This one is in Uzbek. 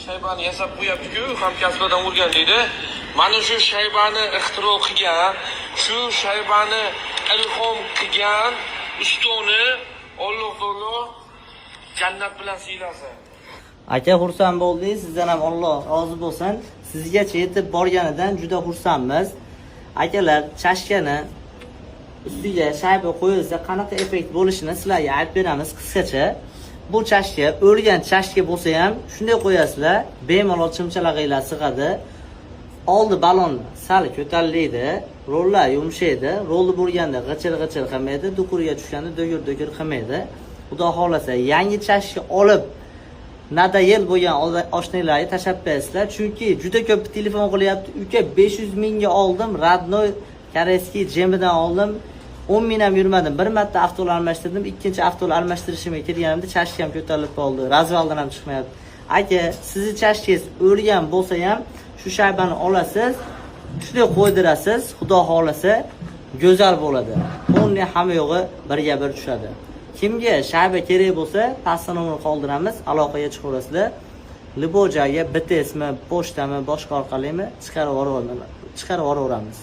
shaybani yasab qo'yapti-ku, hamkasbidan o'rgan deydi. Mana shu shaybani ixtiro qilgan, shu shaybani ilhom qilgan ustoni Alloh taolo jannat bilan siylasin. Aka, xursand bo'ldik, sizdan ham Alloh rozi bo'lsin. Sizgacha yetib borganidan juda xursandmiz. Akalar, chashkani ustiga shayba qo'yilsa qanaqa effekt bo'lishini sizlarga aytib beramiz qisqacha. Bu chashka o'lgan chashka bo'lsa ham shunday qo'yasizlar, bemalol chimchalag'inglar sig'adi. Oldi balon sal ko'tariladi, rollar yumshaydi, rolli bo'lganda g'achir-g'achir qilmaydi, dukurga tushganda do'gir-do'gir qilmaydi. Xudo xolasa yangi chashka olib nadayel bo'lgan oshnalarga tashab bersizlar, chunki juda ko'p telefon qilyapti. Uka 500 mingga oldim, radnoy koreyskiy jemidan oldim. 10 ming ham yurmadim. Bir marta avtol almashtirdim, ikkinchi avtol almashtirishimga kelganimda chashka ham ko'tarilib qoldi. Razvaldan ham chiqmayapti. Aka, sizni chashkangiz o'lgan bo'lsa ham shu shaybani olasiz, shunday qo'ydirasiz, xudo xolasa go'zal bo'ladi. O'nni hamma yo'g'i birga bir tushadi. Kimga shayba kerak bo'lsa, pastdan nomer qoldiramiz, aloqaga chiqaverasizlar. Libojaga BTSmi, pochtami, boshqa orqalimi chiqarib yuboramiz.